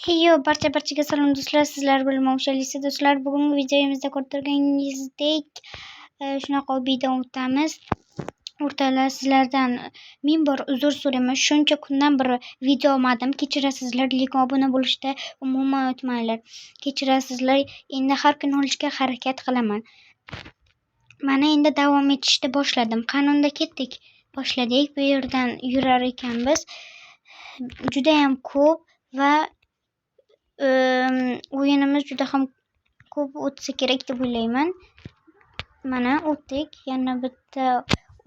Heyo barchaga salom do'stlar, sizlar bilan Mavshalisa do'stlar. Bugungi videomizda ko'rib turganingizdek shunaqa video o'tamiz. O'rtalar sizlardan ming bor uzr so'rayman. Shuncha kundan beri video olmadim. Kechirasizlar, lekin obuna bo'lishda umuman unutmanglar. Kechirasizlar. Endi har kun olishga harakat qilaman. Mana endi davom etishni boshladim. Qanunda ketdik. Boshladik. Bu yerdan yurar ekanmiz. Juda ham ko'p va o'yinimiz juda ham ko'p o'tsa kerak deb o'ylayman. Mana o'tdik, yana bitta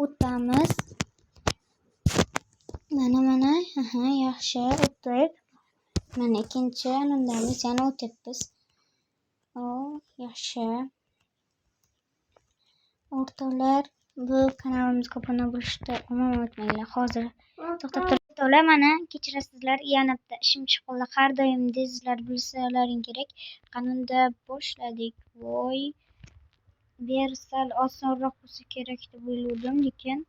o'tamiz. Mana yaxshi o'tdik. Mana ikkinchi anundamiz, yana o'tyapmiz. Yaxshi. O'rtoqlar, bu kanalimizga obuna bo'lishni umuman unutmanglar. Hozir to'xtab turib o'rtoqlar, mana kechirasizlar, yana bitta ishim chiqib qoldi. Har doim sizlar bilsalaring kerak. Qanunda boshladik. Voy. Sal osonroq bo'lsa kerak deb o'yladim, lekin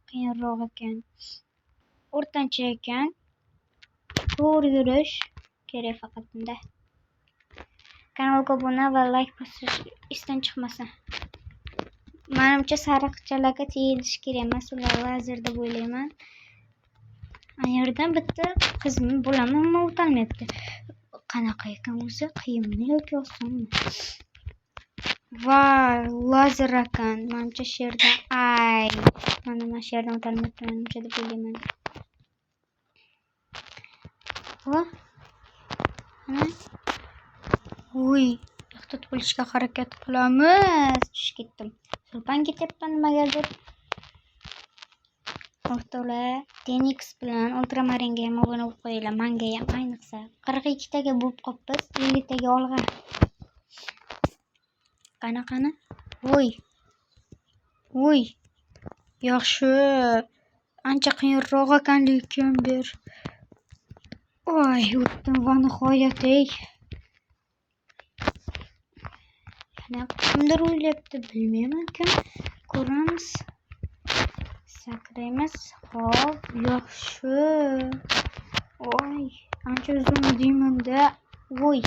qiyinroq ekan. O'rtancha ekan. To'g'ri yurish kerak faqat bunda. Kanalga obuna va like bosish esdan chiqmasin. Menimcha sariqchalarga tegilishi kerak emas, ular lazer deb o'ylayman. Ana yerdan bitta qizmi bo'lami, ammo o'tolmayapti. Qanaqa ekan o'zi, qiyinmi yoki osonmi? Voy, lazer ekan. Menimcha sherdan mana sherdan o'tolmayapti, menimcha deb o'ylayman. Voy, ehtiyot bo'lishga harakat qilamiz. Tushib ketdim. Sulpan ketyapman nimagadir. O'rtoqlar, Denix bilan Ultramaringa ham obuna bo'lib qo'yinglar. Menga ham ayniqsa 42 taga bo'lib qopmiz, 50 taga olg'a. Qana. Voy. Yaxshi. Ancha qiyinroq ekan lekin bir. Voy, o'tdim va nihoyat. Yana kimdir o'ylayapti, bilmayman kim. Ko'ramiz. Sakraymiz. Xo'p, yaxshi. Voy, ancha uzun deyman-da. Voy.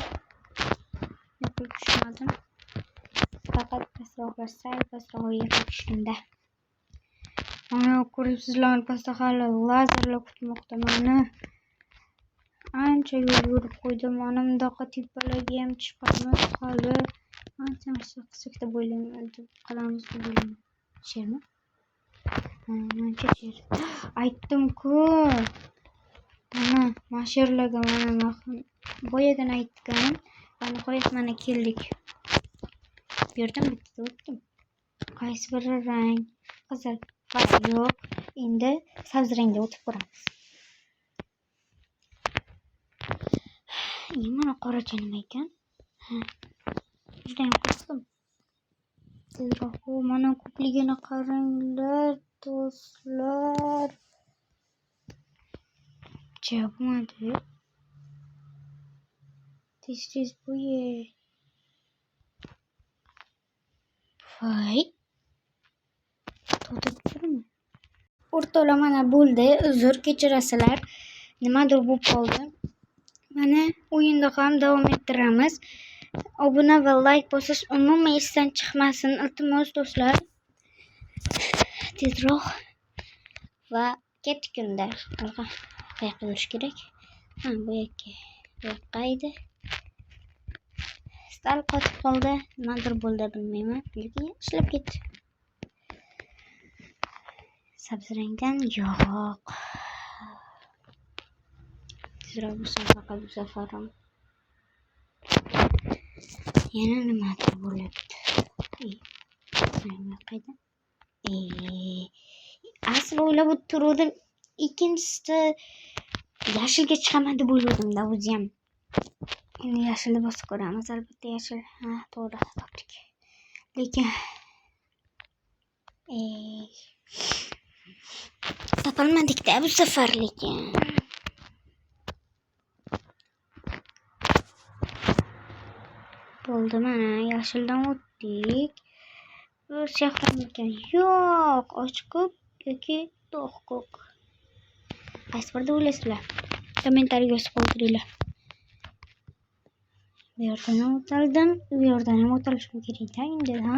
Yo'q, tushmadim. Faqat pastroq yerga tushdim-da. Mana ko'ryapsizlar, pastda hali lazerlar kutmoqda meni. Ancha yo'l yurib qo'ydim. Mana bundaqa tepalarga ham chiqamiz hali. Ancha qilsak deb o'ylayman, qilamiz deb o'ylayman. Shermi? Mancha sher. Aytdim-ku. Mana sherlarga mana boyadan aytganim. Va nihoyat mana keldik. Bu yerdan bitta o'tdim. Qaysi biri rang? Qizil. Yo'q. Endi sabz rangga o'tib ko'ramiz. Mana qoracha nima ekan? Juda ham qisdim. Tezroq mana ko'pligini qaranglar do'stlar. Jabmadi. Tez bo'ye. Voy. To'xtatdimi? O'rtoqlar, mana bo'ldi. Uzr kechirasizlar. Nimadir bo'lib qoldi. Mana o'yinda ham davom ettiramiz. Obuna va like bosish umuman esdan chiqmasin. Iltimos do'stlar. Tezroq va ketganda bu yoqqa yurish kerak. Bu yoqqa edi. Sal qotib qoldi. Nimadir bo'ldi, bilmayman. Lekin ishlab ketdi. Sabz rangdan yo'q. Tezroq bo'lsin faqat bu safar ham. Yana nimadir bo'lyapti. Qayda? Asli o'ylab o'tirdim. Ikkinchisida yashilga chiqaman deb o'yladim-da o'zi ham. Endi yashilni bosib ko'ramiz, albatta yashil. To'g'ri topdik. Lekin topolmadik-da bu safar lekin. Bo'ldi, mana yashildan o'tdik. Bu siyahlarmikan? Yo'q, ochiq yoki to'q ko'k. Qaysi birda o'ylaysizlar? Kommentariy yozib qoldiringlar. Bu yerdan ham o'taldim. Bu yerdan ham o'talishim kerak-da endi, ha.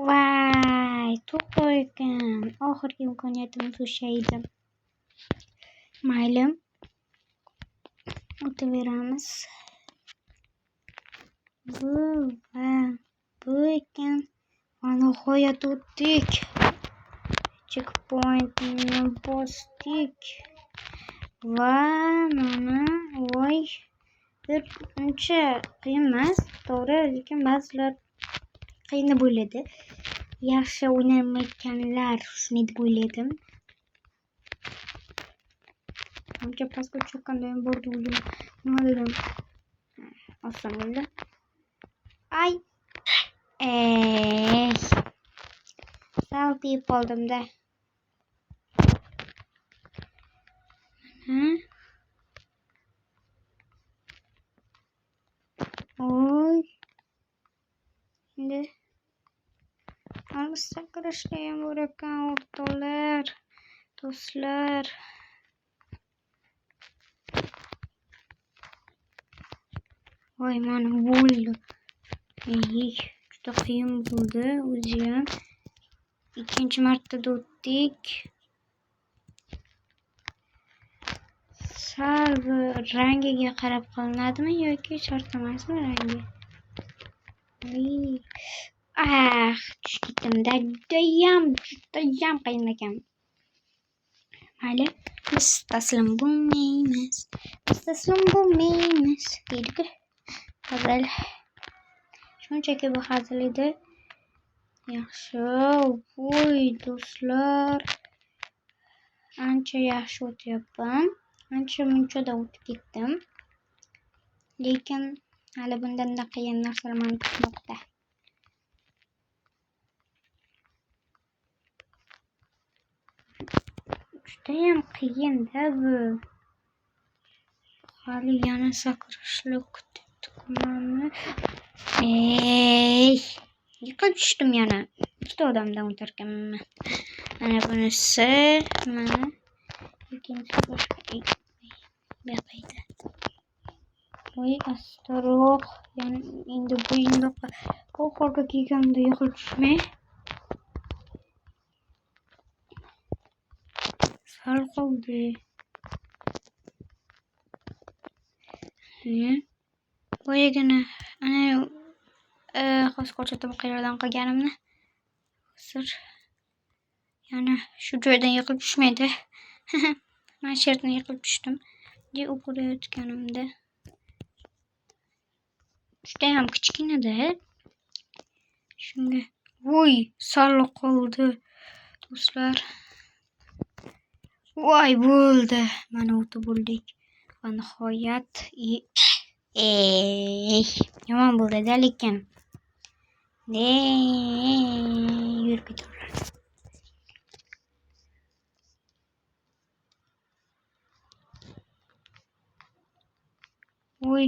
Vay, to'xtar ekan. Oxirgi imkoniyatimiz o'sha edi. Mayli. O'taveramiz. Bu ekan. Nihoyat o'tdik. Checkpointni bosdik. Va mana voy. Uncha qiyin emas, to'g'ri, lekin ba'zilar qiyin deb o'yladi. Yaxshi o'ynamayotganlar shuni deb o'yladim. Uncha pastga cho'qqanda ham bordi o'zim. Nima dedim? Oson bo'ldi. Ay. Sal tiyib qoldim-da. Oy. Endi albatta kirishga ham bor ekan o'rtoqlar, do'stlar. Voy, mana bo'ldi. Juda qiyin bo'ldi o'zi ham. Ikkinchi martada o'tdik. Sal rangiga qarab qilinadimi yoki shart emasmi rangi? Tushib ketdim-da. Judayam qiyin ekan. Mayli, biz taslim bo'lmaymiz. Deydi-ku. Hazil. Shunchaki bu hazil edi. Yaxshi. Voy, do'stlar. Ancha yaxshi o'tyapman. Ancha-munchada o'tib ketdim. Lekin hali bundan-da qiyin narsalar meni kutmoqda. Judayam qiyin-da bu. Hali yana sakrashni kutibdi-ku. Yiqilib tushdim yana. Ikkita odamdan o'tarkanman. Mana bunisi, mana ikkinchisi boshqa yoqaydi. Voy, astaroq. Yani endi bu indoqqa oxirgi kelganda yiqilib tushmay. Sal qoldi. Boyagina ana hozir ko'rsataman qayerdan qilganimni. Hozir yana shu joydan yiqilib tushmaydi. Mana shu yerdan yiqilib tushdim. O'qirayotganimda. Judayam kichkina-da. Shunga voy, sal qoldi do'stlar. Voy, bo'ldi. Mana o'tib bo'ldik. Va nihoyat yomon bo'ldi-da lekin. Yurib ketaveradi. Voy,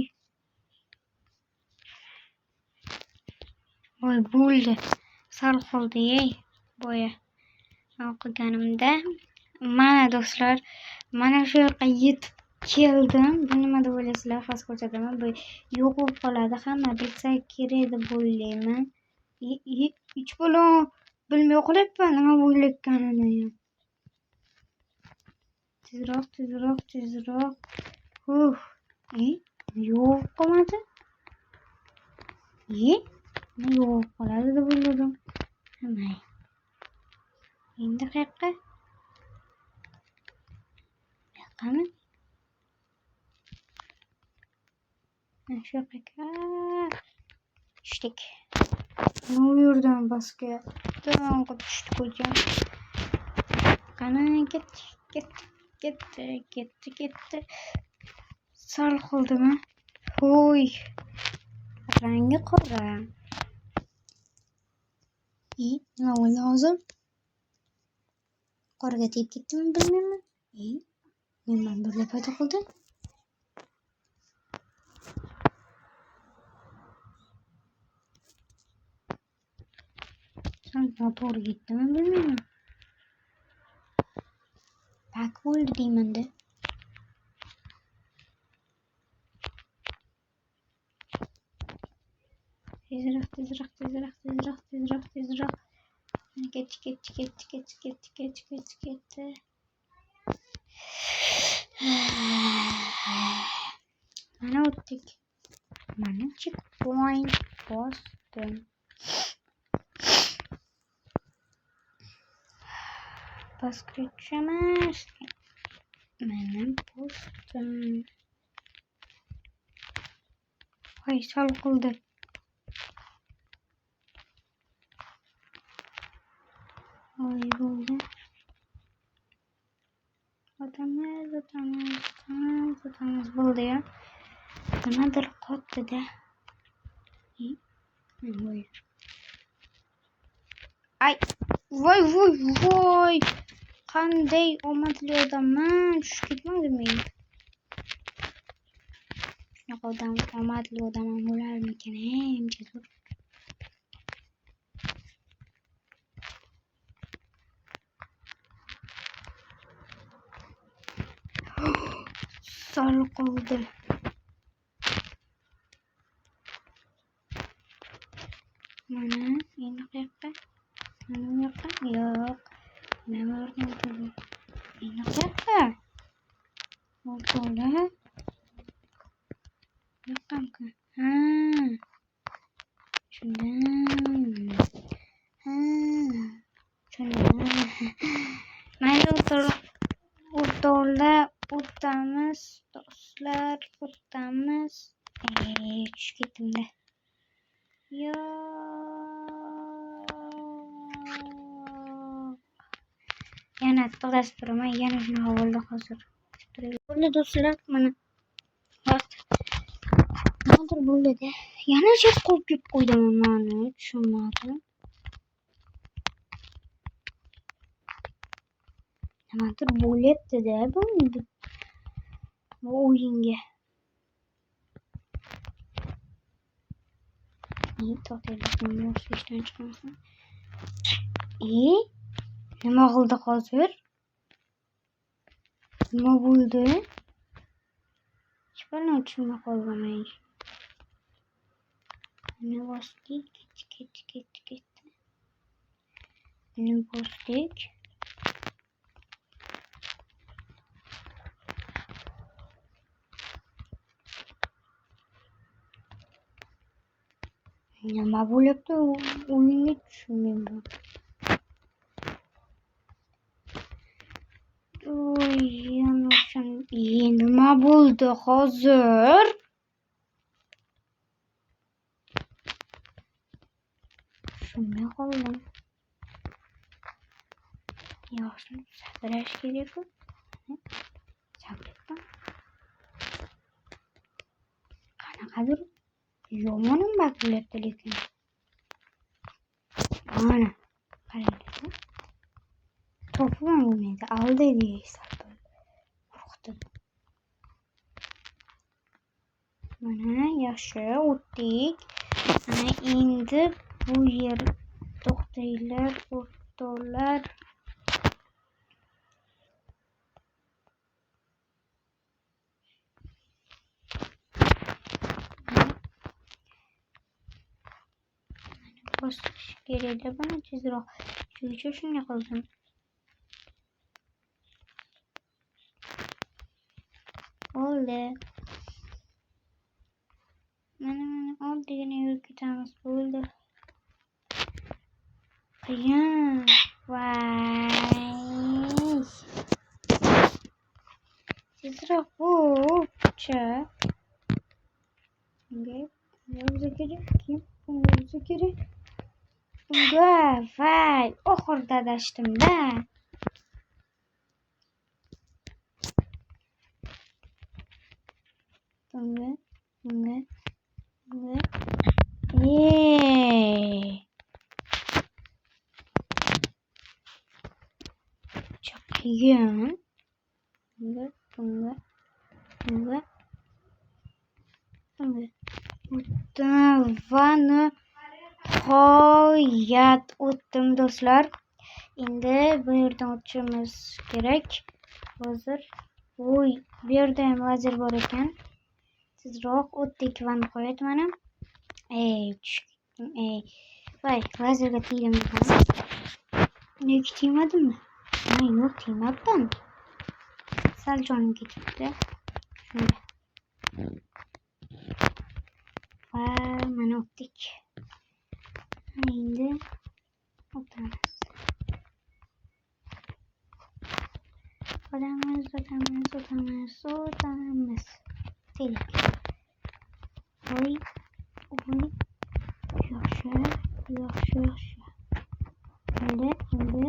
bo'ldi. Sal qoldi-ey. Boya o'qiganimda. Mana do'stlar, mana shu yerga yetib keldim. Bu nima deb o'ylaysizlar? Hozir ko'rsataman. Bu yo'q bo'lib qoladi. Hamma bilsa kerak deb o'ylayman. Hech bo'lon bilmay qolyapman nima bo'layotganini ham. Tezroq. Yo'q qolmadi. Yo'q qoladi deb o'yladim. Nima? Endi qayerqa? Qani? Shu yoqqa. Tushdik. Bu yerdan basga to'g'ri tushdik o'zim. Qani ketdi. Sal qoldimi? Hoy. Rangi qora. Nima bo'ldi hozir? Qoraga tegib ketdimi bilmayman. Nima birga paydo qildi? To'g'ri ketdimi bilmayman. Bak bo'ldi deyman-da. Tezroq. Ketdi. Mana o'tdik. Mana checkpoint bosdim. Pastga tushamiz. Mana bosdim. Voy, sol qildi. Voy, bo'ldi. O'tamiz bo'ldi ya. Nimadir qotdi-da. Ay, voy. Qanday omadli odamman. Tushib ketmadim men. Shunaqa omadli odam bo'larmikan, jazur. Sol qoldi. Mana endi qayoqqa? Mana bu yoqqa? Yo'q. Nima o'rnatdim? Endi qayoqqa? O'rtoqlar. Yo'qamku. Ha. Tushundim. Mayli o'rtoqlar, o'tamiz, do'stlar, o'tamiz. Tushib ketdim-da. Yana to'g'risi turaman, yana shunaqa bo'ldi hozir. Bo'ldi do'stlar, mana vaqt nimadir bo'ldi-da. Yana chet qo'yib qo'ydim, mana tushunmadim. Nimadir bo'lyapti-da bu o'yinga. To'xtaylik, ishdan chiqmasin. Nima qildi hozir? Nima bo'ldi? Hech qanday tushunmay qolganman. Nima bosdik? Ketdi. Nima bosdik? Nima bo'lyapti? O'yinga tushunmayman. Nima bo'ldi hozir? Tushunmay qoldim. Yoshni sadrash kerak-ku. Sabretdim. Qanaqadir yomonim bak bo'lyapti lekin. Mana, qarang. To'pim bo'lmaydi. Aldi deysiz. Qo'rqdim. Mana yaxshi o'tdik. Mana endi bu yer to'xtanglar, o'rtoqlar. Bosish kerak-da buni tezroq. Shuning uchun shunday qildim. Oldi. Mana oddiygina yurib ketamiz. Bo'ldi. Qiyin. Voy. Tezroq bo'pcha. Bunga kerak. Voy, oxirida adashdim-da. Bunga. Çok qiyin. Bunga. O'tdim va nihoyat o'tdim do'stlar. Endi bu yerdan o'tishimiz kerak. Hozir bu yerda ham vazir bor ekan. Tezroq o'tdik va nihoyat mana o'tdim. Voy, lazerga tegdim ekan. Nega tegmadimmi? Ha, yo'q, tegmabman. Sal jonim ketibdi. Shunda. Va mana o'tdik. Endi o'tamiz. O'tamiz. Telak. Voy. Yaxshi. Endi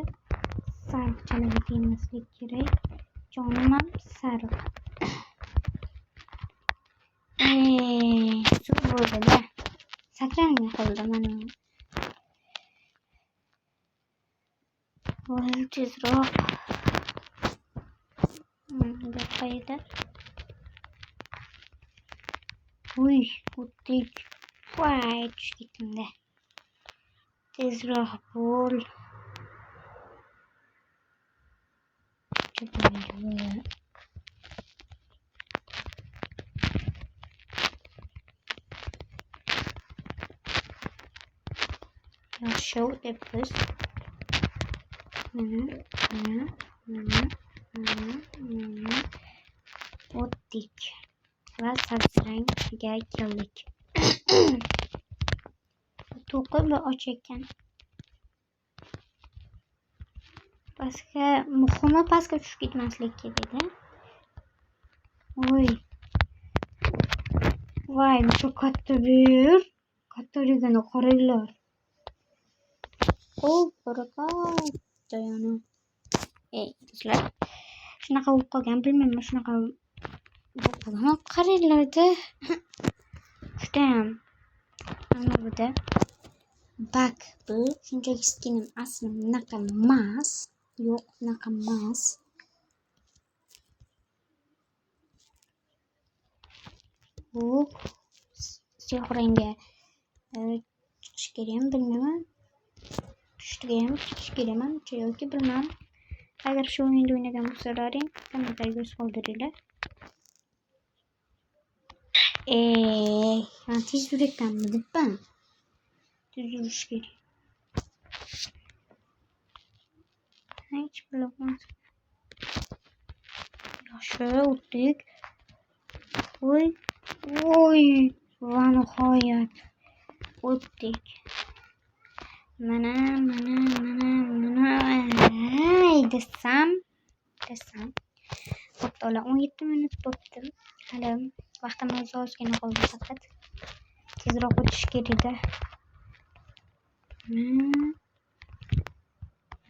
sariqchalarga tegmaslik kerak. Jonim ham sariq. Shu bo'ldi-da. Sakranmay qoldi mana. Voy, tezroq. Bu qayerda? Uy, o'tdik. Voy, tushib ketdim-da. Tezroq bo'l. Yaxshi o'tibmiz. Mana. O'tdik. Va sakranga keldik. To'qib och ekan. Muhimi pastga tushib ketmaslik kerak-da. Voy, shu katta bir. Kattaligini qaranglar. Barakat. Yana. Sizlar shunaqa bo'lib qolgan, bilmayman, shunaqa bo'lib qolgan. Qaranglar-da. Judayam. Mana buda bak bu. Shunchaki skinim aslim bunaqa emas. Yo'q, bunaqa emas. Bu sehranga chiqish kerakmi, bilmayman. Tushdigayam chiqish kerakmi, yoki bilmayman. Agar shu o'yinda o'ynagan bo'lsalaring, kommentariyga yozib qoldiringlar. Ben tez yürəkənmi dibben? Tez yürüyüş gerek. Hiç bilemez. Yaxşı o'tdik. Voy. Va nihoyat o'tdik. Mana. Desam. To'xtala 17 minut bo'ldi. Hali vaqtimiz ozgina qoldi faqat. Tezroq o'tish kerak-da.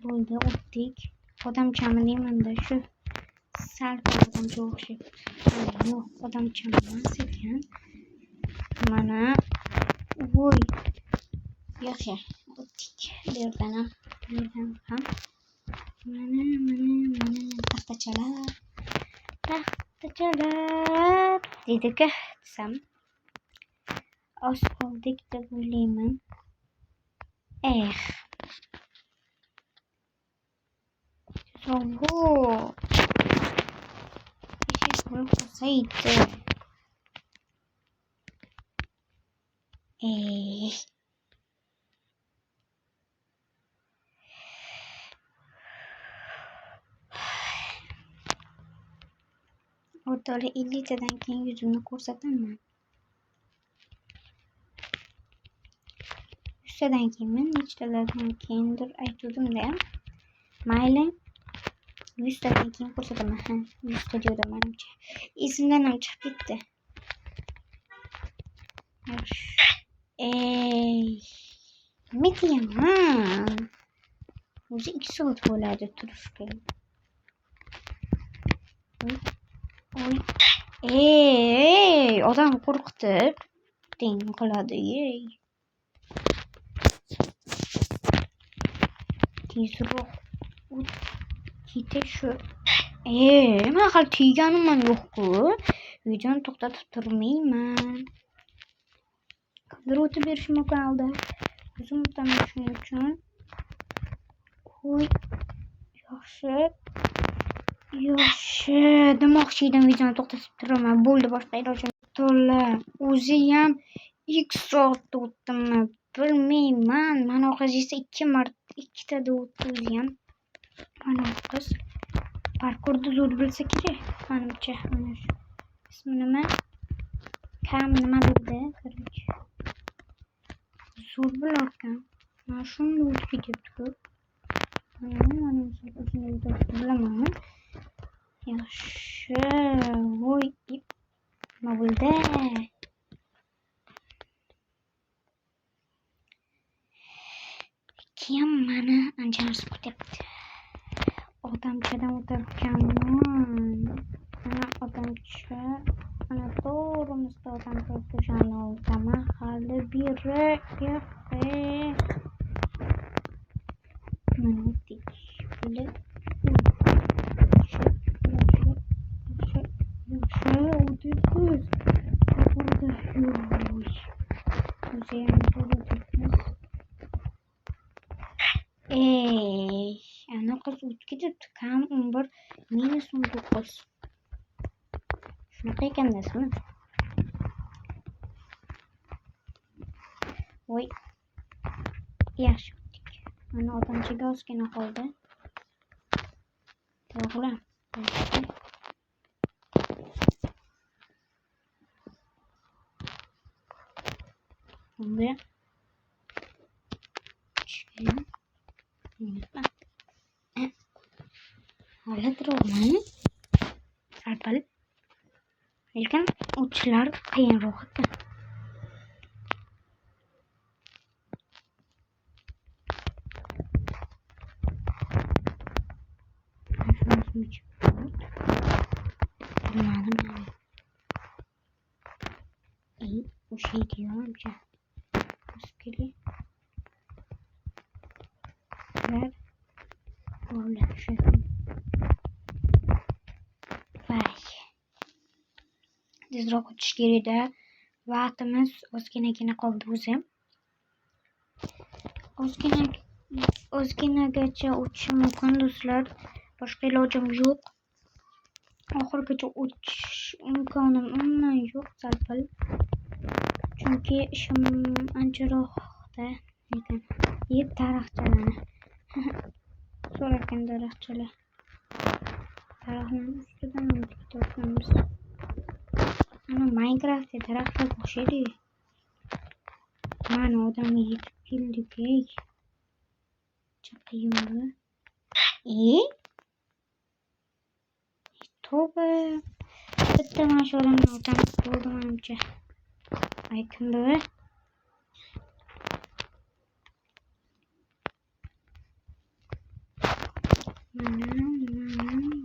Bo'ldi, o'tdik. Odamchami deyman-da, shu sal odamcha o'xshaydi. Yo'q, odamcham emas ekan. Mana. Voy. Yaxshi, o'tdik. Bu yerdan ham. Mana. Taxtachalar dedik desam. Oz qoldik deb o'ylayman. Bravo. Ishim qolsaydi. O'rtada 50 tadan keyin yuzimni ko'rsataman. 100 tadan keyinmi, nechtalardan keyindir aytuvdim-da. Mayli. 100 tadan keyin ko'rsataman. 100 ta deyapman menimcha. Esimdan ham chiqib ketdi. Nima qilaman? O'zi 2 soat bo'ladi turishga. Odam qo'rqitib deng qiladi. Tezroq ketish shu. Men hali tiyganim ham yo'q-ku. Videoni to'xtatib turmayman. Kimdir o'tib berishi mumkin alda. O'zim o'taman shuning uchun. Yaxshi. Demoqchidim, videoni to'xtatib turaman. Bo'ldi, boshqa ilojim yo'q. O'zi ham 2 soat o'tdimmi? Bilmayman. Mana u qiz esa 2 marta o'tgan. Mana bu qiz parkurda zo'r bilsa kerak. Menimcha mana shu. Ismi nima? Kam nima dedi? Короче. Zo'r bilarkan. Mana shunday o'tib ketibdi-ku. Mana shunday bilaman. Yaxshi. Voy, nima bo'ldi? Kim meni ancha kutyapti. Odamchadan o'tarkanman. Ana odamcha. Ana to'g'rimizda odamcha o'tishani o'taman. Hali biri mana o'tdik. Ana qiz o'tib ketibdi. Kam 11 minus 19. Shunaqa ekan desmi? Voy. Yaxshi o'tdik. Mana odamchaga ozgina qoldi. To'g'ri. Bunga Hali turibman. Alpal. Lekin o'tishlar qiyinroq ekan. O'sha yeydigancha. Muskili. Tezroq o'tish kerak-da. Vaqtimiz ozginagina qoldi o'zi. Ozginagacha o'tishim mumkin do'stlar. Boshqa ilojim yo'q. Oxirigacha o'tish imkonim umuman yo'q salpil. Chunki ishim ancharoqda ekan. Daraxtchalarni. So'rakan daraxtchalar. Daraxtlarning ustidan o'tib ketamiz. Ana Minecraftda daraxtlar o'xshaydi. Mana odamga yetib keldik. Chaqayim bu. To'g'ri. Bitta mana shu odamni otamiz bo'ldi menimcha. Aytdim bu.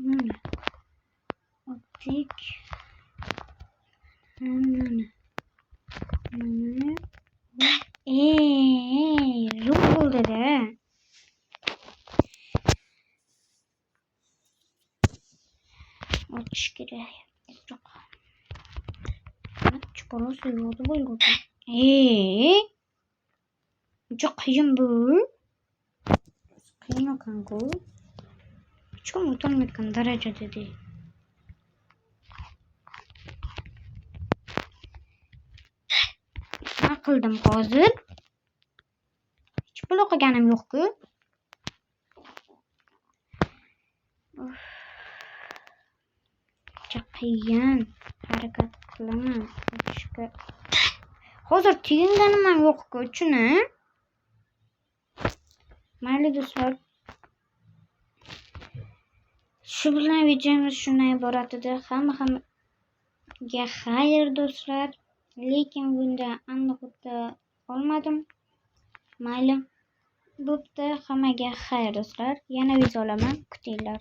Mana. Optik. Mana. Zo'r bo'ldi-da. Otish kerak. Tezroq. Chuqur suvda bo'ldi. Juda qiyin bu. Qiyin ekan-ku. Hech kim o'tolmayotgan darajada edi. Nima qildim hozir? Hech pul qilganim yo'q-ku. Qiyin harakat qilaman o'tishga. Hozir teginganim ham yo'q-ku, chuni. Mayli do'stlar. Shu bilan videomiz shunday iborat edi. Hammaga xayr do'stlar. Lekin bunda aniq o'ta olmadim. Mayli. Bo'pti, hammaga xayr do'stlar. Yana video olaman, kutinglar.